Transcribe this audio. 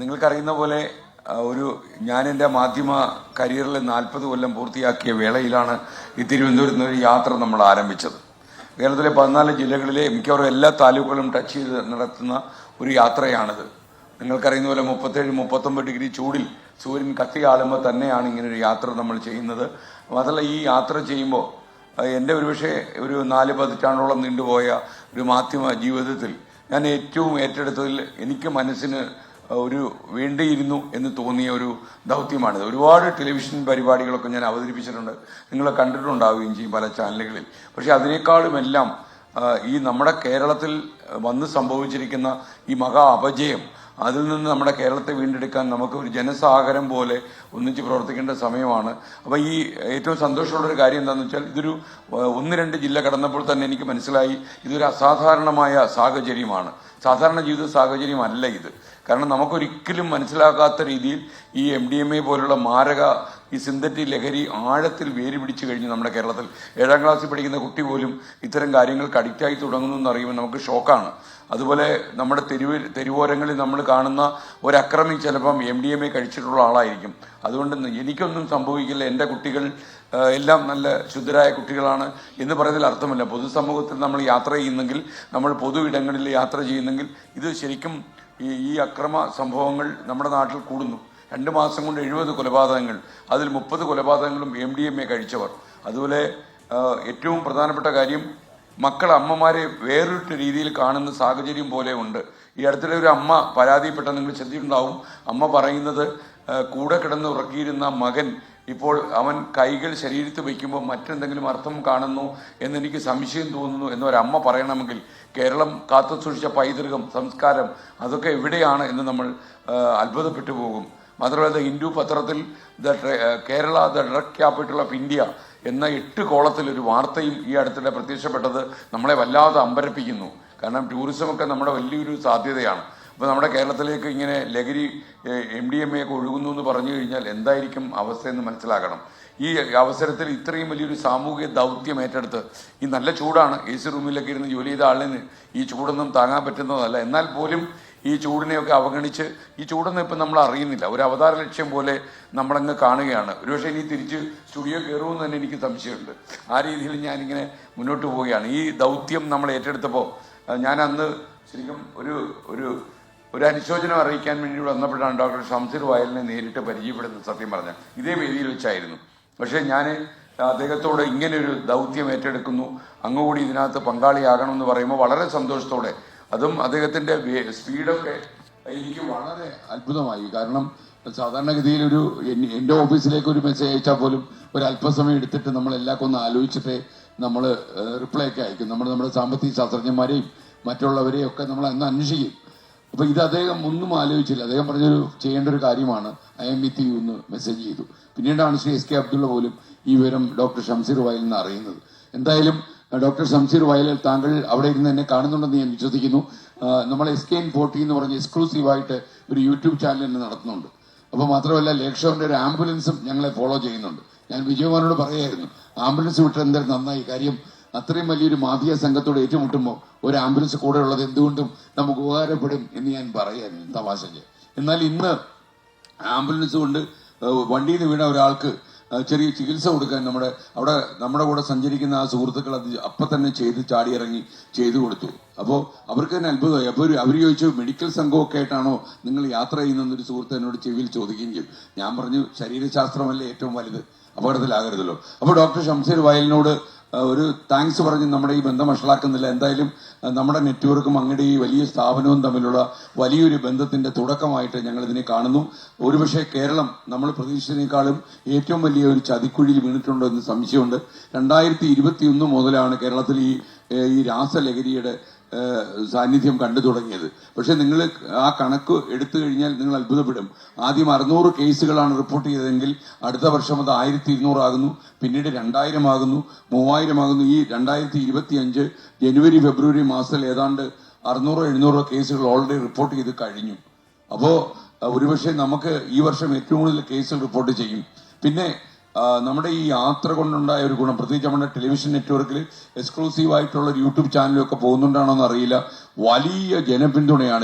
നിങ്ങൾക്കറിയുന്ന പോലെ ഞാൻ എൻ്റെ മാധ്യമ കരിയറിൽ 40 കൊല്ലം പൂർത്തിയാക്കിയ വേളയിലാണ് ഈ തിരുവനന്തപുരത്ത് നിന്ന് ഒരു യാത്ര നമ്മൾ ആരംഭിച്ചത്. കേരളത്തിലെ 14 ജില്ലകളിലെ മിക്കവാറും എല്ലാ താലൂക്കുകളും ടച്ച് ചെയ്ത് നടത്തുന്ന ഒരു യാത്രയാണിത്. നിങ്ങൾക്കറിയുന്ന പോലെ 37-39 ഡിഗ്രി ചൂടിൽ സൂര്യൻ കത്തിയാളുമ്പോൾ തന്നെയാണ് ഇങ്ങനൊരു യാത്ര നമ്മൾ ചെയ്യുന്നത്. മാത്രമല്ല ഈ യാത്ര ചെയ്യുമ്പോൾ എൻ്റെ ഒരുപക്ഷെ ഒരു 4 പതിറ്റാണ്ടോളം നീണ്ടുപോയ ഒരു മാധ്യമ ജീവിതത്തിൽ ഞാൻ ഏറ്റവും ഏറ്റെടുത്തതിൽ എനിക്ക് മനസ്സിന് ഒരു വേണ്ടിയിരുന്നു എന്ന് തോന്നിയ ഒരു ദൗത്യമാണിത്. ഒരുപാട് ടെലിവിഷൻ പരിപാടികളൊക്കെ ഞാൻ അവതരിപ്പിച്ചിട്ടുണ്ട്, നിങ്ങൾ കണ്ടിട്ടുണ്ടാവുകയും ചെയ്യും പല ചാനലുകളിൽ. പക്ഷെ അതിനേക്കാളുമെല്ലാം ഈ നമ്മുടെ കേരളത്തിൽ വന്ന് സംഭവിച്ചിരിക്കുന്ന ഈ മഹാ അപജയം, അതിൽ നിന്ന് നമ്മുടെ കേരളത്തെ വീണ്ടെടുക്കാൻ നമുക്ക് ഒരു ജനസാഗരം പോലെ ഒന്നിച്ച് പ്രവർത്തിക്കേണ്ട സമയമാണ്. അപ്പോൾ ഈ ഏറ്റവും സന്തോഷമുള്ളൊരു കാര്യം എന്താണെന്ന് വെച്ചാൽ ഇതൊരു 1-2 ജില്ല കടന്നപ്പോൾ തന്നെ എനിക്ക് മനസ്സിലായി ഇതൊരു അസാധാരണമായ സാഹചര്യമാണ്. സാധാരണ ജീവിത സാഹചര്യമല്ല ഇത്. കാരണം നമുക്കൊരിക്കലും മനസ്സിലാക്കാത്ത രീതിയിൽ ഈ MDMA പോലുള്ള മാരക ഈ സിന്തറ്റിക് ലഹരി ആഴത്തിൽ വേര് പിടിച്ചു കഴിഞ്ഞു നമ്മുടെ കേരളത്തിൽ. 7ാം ക്ലാസ്സിൽ പഠിക്കുന്ന കുട്ടി പോലും ഇത്തരം കാര്യങ്ങൾക്ക് അഡിക്റ്റായി തുടങ്ങുന്നു എന്നറിയുമ്പോൾ നമുക്ക് ഷോക്കാണ്. അതുപോലെ നമ്മുടെ തെരുവോരങ്ങളിൽ നമ്മൾ കാണുന്ന ഒരക്രമി ചിലപ്പം MDMA കഴിച്ചിട്ടുള്ള ആളായിരിക്കും. അതുകൊണ്ട് എനിക്കൊന്നും സംഭവിക്കില്ല, എൻ്റെ കുട്ടികൾ എല്ലാം നല്ല ശുദ്ധരായ കുട്ടികളാണ് എന്ന് പറയുന്നതിൽ അർത്ഥമില്ല. പൊതുസമൂഹത്തിൽ നമ്മൾ യാത്ര ചെയ്യുന്നെങ്കിൽ, നമ്മൾ പൊതു ഇടങ്ങളിൽ യാത്ര ചെയ്യുന്നെങ്കിൽ ഇത് ശരിക്കും ഈ അക്രമ സംഭവങ്ങൾ നമ്മുടെ നാട്ടിൽ കൂടുന്നു. 2 മാസം കൊണ്ട് 70 കൊലപാതകങ്ങൾ, അതിൽ 30 കൊലപാതകങ്ങളും MDMA കഴിച്ചവർ. അതുപോലെ ഏറ്റവും പ്രധാനപ്പെട്ട കാര്യം, മക്കൾ അമ്മമാരെ വേറിട്ട രീതിയിൽ കാണുന്ന സാഹചര്യം പോലെ ഉണ്ട്. ഈ അടുത്തിടെ ഒരു അമ്മ പരാതിപ്പെട്ട നിങ്ങൾ ശ്രദ്ധിച്ചിട്ടുണ്ടാവും. അമ്മ പറയുന്നത് കൂടെ കിടന്ന് ഉറക്കിയിരുന്ന മകൻ ഇപ്പോൾ അവൻ കൈകൾ ശരീരത്ത് വയ്ക്കുമ്പോൾ മറ്റെന്തെങ്കിലും അർത്ഥം കാണുന്നു എന്നെനിക്ക് സംശയം തോന്നുന്നു എന്നൊരമ്മ പറയണമെങ്കിൽ കേരളം കാത്തു സൂക്ഷിച്ച പൈതൃകം, സംസ്കാരം അതൊക്കെ എവിടെയാണ് എന്ന് നമ്മൾ അത്ഭുതപ്പെട്ടു പോകും. മാത്രമല്ല ഹിന്ദു പത്രത്തിൽ Kerala the drug capital of India എന്ന 8 കോളത്തിൽ ഒരു വാർത്തയും ഈ അടുത്തിടെ പ്രത്യക്ഷപ്പെട്ടത് നമ്മളെ വല്ലാതെ അമ്പരപ്പിക്കുന്നു. കാരണം ടൂറിസമൊക്കെ നമ്മുടെ വലിയൊരു സാധ്യതയാണ്. അപ്പോൾ നമ്മുടെ കേരളത്തിലേക്ക് ഇങ്ങനെ ലഹരി MDMA ഒക്കെ ഒഴുകുന്നു എന്ന് പറഞ്ഞു കഴിഞ്ഞാൽ എന്തായിരിക്കും അവസ്ഥയെന്ന് മനസ്സിലാക്കണം. ഈ അവസരത്തിൽ ഇത്രയും വലിയൊരു സാമൂഹിക ദൗത്യം ഏറ്റെടുത്ത്, ഈ നല്ല ചൂടാണ്, AC റൂമിലൊക്കെ ഇരുന്ന് ജോലി ചെയ്ത ആളിന് ഈ ചൂടൊന്നും താങ്ങാൻ പറ്റുന്നതല്ല. എന്നാൽ പോലും ഈ ചൂടിനെയൊക്കെ അവഗണിച്ച്, ഈ ചൂടൊന്നും ഇപ്പം നമ്മൾ അറിയുന്നില്ല, ഒരു അവതാര ലക്ഷ്യം പോലെ നമ്മളങ്ങ് കാണുകയാണ്. ഒരുപക്ഷെ ഇനി തിരിച്ച് സ്റ്റുഡിയോ കയറുമെന്ന് തന്നെ എനിക്ക് സംശയമുണ്ട്. ആ രീതിയിൽ ഞാനിങ്ങനെ മുന്നോട്ട് പോവുകയാണ്. ഈ ദൗത്യം നമ്മൾ ഏറ്റെടുത്തപ്പോൾ ഞാൻ അന്ന് ശരിക്കും ഒരു അനുശോചനം അറിയിക്കാൻ വേണ്ടി വന്നപ്പോഴാണ് ഡോക്ടർ ഷംസീർ വയലിനെ നേരിട്ട് പരിചയപ്പെടുന്നത്. സത്യം പറഞ്ഞാൽ ഇതേ വേദിയിൽ വെച്ചായിരുന്നു. പക്ഷേ ഞാൻ അദ്ദേഹത്തോട് ഇങ്ങനെ ഒരു ദൗത്യം ഏറ്റെടുക്കുന്നു, അങ്ങുകൂടി ഇതിനകത്ത് പങ്കാളിയാകണമെന്ന് പറയുമ്പോൾ വളരെ സന്തോഷത്തോടെ, അതും അദ്ദേഹത്തിൻ്റെ സ്പീഡൊക്കെ എനിക്ക് വളരെ അത്ഭുതമായി. കാരണം സാധാരണഗതിയിൽ എൻ്റെ ഓഫീസിലേക്ക് ഒരു മെസ്സേജ് അയച്ചാൽ പോലും ഒരല്പസമയം എടുത്തിട്ട് നമ്മളെല്ലാം ഒന്ന് ആലോചിച്ചിട്ടേ നമ്മൾ റിപ്ലൈ ഒക്കെ അയക്കും. നമ്മുടെ സാമ്പത്തിക ശാസ്ത്രജ്ഞന്മാരെയും മറ്റുള്ളവരെയും ഒക്കെ നമ്മൾ അന്ന് അന്വേഷിക്കും. അപ്പോൾ ഇത് അദ്ദേഹം ഒന്നും ആലോചിച്ചില്ല. അദ്ദേഹം ചെയ്യേണ്ട ഒരു കാര്യമാണ്, I am with you എന്ന് മെസ്സേജ് ചെയ്തു. പിന്നീടാണ് ശ്രീ SK അബ്ദുള്ള പോലും ഈ വിവരം ഡോക്ടർ ഷംസീർ വയലിൽ നിന്ന് അറിയുന്നത്. എന്തായാലും ഡോക്ടർ ഷംസീർ വയലിൽ താങ്കൾ അവിടെ ഇരുന്ന് എന്നെ കാണുന്നുണ്ടെന്ന് ഞാൻ വിശ്വസിക്കുന്നു. നമ്മൾ SK40 എന്ന് പറഞ്ഞ് എക്സ്ക്ലൂസീവായിട്ട് ഒരു YouTube ചാനൽ തന്നെ നടത്തുന്നുണ്ട്. അപ്പോൾ മാത്രമല്ല ലേക്ഷോറിന്റെ ഒരു ആംബുലൻസും ഞങ്ങളെ ഫോളോ ചെയ്യുന്നുണ്ട്. ഞാൻ വിജയകുമാറിനോട് പറയായിരുന്നു, ആംബുലൻസ് വിട്ട് എന്തായാലും നന്നായി. കാര്യം അത്രയും വലിയൊരു മാഫിയ സംഘത്തോട് ഏറ്റുമുട്ടുമ്പോൾ ഒരു ആംബുലൻസ് കൂടെ ഉള്ളത് എന്തുകൊണ്ടും നമുക്ക് ഉപകാരപ്പെടും എന്ന് ഞാൻ പറയായിരുന്നു തമാശയ്ക്ക്. എന്നാൽ ഇന്ന് ആംബുലൻസ് കൊണ്ട് വണ്ടിയിൽ നിന്ന് വീണ ഒരാൾക്ക് ചെറിയ ചികിത്സ കൊടുക്കാൻ നമ്മുടെ കൂടെ സഞ്ചരിക്കുന്ന ആ സുഹൃത്തുക്കൾ അത് അപ്പം തന്നെ ചാടിയിറങ്ങി ചെയ്തു കൊടുത്തു. അപ്പോൾ അവർക്ക് തന്നെ അത്ഭുതമായി. അപ്പോൾ അവർ ചോദിച്ചു, മെഡിക്കൽ സംഘമൊക്കെ ആയിട്ടാണോ നിങ്ങൾ യാത്ര ചെയ്യുന്നൊരു സുഹൃത്ത് എന്നോട് ചെവിയിൽ ചോദിക്കുകയും ചെയ്തു. ഞാൻ പറഞ്ഞു, ശരീരശാസ്ത്രമല്ലേ ഏറ്റവും വലുത്, അപകടത്തിലാകരുതല്ലോ. അപ്പോൾ ഡോക്ടർ ഷംസീർ വയലിനോട് ഒരു താങ്ക്സ് പറഞ്ഞ് നമ്മുടെ ഈ ബന്ധം വഷളാക്കുന്നില്ല. എന്തായാലും നമ്മുടെ നെറ്റ്വർക്കും അങ്ങയുടെ ഈ വലിയ സ്ഥാപനവും തമ്മിലുള്ള വലിയൊരു ബന്ധത്തിന്റെ തുടക്കമായിട്ട് ഞങ്ങൾ ഇതിനെ കാണുന്നു. ഒരുപക്ഷെ കേരളം നമ്മൾ പ്രതീക്ഷിച്ചതിനേക്കാളും ഏറ്റവും വലിയ ഒരു ചതിക്കുഴിയിൽ വീണിട്ടുണ്ടോ എന്ന് സംശയമുണ്ട്. 2021 മുതലാണ് കേരളത്തിൽ ഈ രാസലഹരിയുടെ സാന്നിധ്യം കണ്ടു തുടങ്ങിയത്. പക്ഷെ നിങ്ങൾ ആ കണക്ക് എടുത്തു കഴിഞ്ഞാൽ നിങ്ങൾ അത്ഭുതപ്പെടും. ആദ്യം 600 കേസുകളാണ് റിപ്പോർട്ട് ചെയ്തതെങ്കിൽ അടുത്ത വർഷം അത് 1200 ആകുന്നു, പിന്നീട് 2000 ആകുന്നു, 3000 ആകുന്നു. ഈ 2025 ജനുവരി ഫെബ്രുവരി മാസത്തിൽ ഏതാണ്ട് 600-700 കേസുകൾ ഓൾറെഡി റിപ്പോർട്ട് ചെയ്ത് കഴിഞ്ഞു. അപ്പോൾ ഒരുപക്ഷെ നമുക്ക് ഈ വർഷം ഏറ്റവും കൂടുതൽ കേസുകൾ റിപ്പോർട്ട് ചെയ്യും. പിന്നെ നമ്മുടെ ഈ യാത്ര കൊണ്ടുണ്ടായ ഒരു ഗുണം, പ്രത്യേകിച്ച് നമ്മുടെ ടെലിവിഷൻ നെറ്റ്വർക്കിൽ എക്സ്ക്ലൂസീവായിട്ടുള്ള ഒരു YouTube ചാനലൊക്കെ പോകുന്നുണ്ടാണോ എന്ന് അറിയില്ല, വലിയ ജനപിന്തുണയാണ്.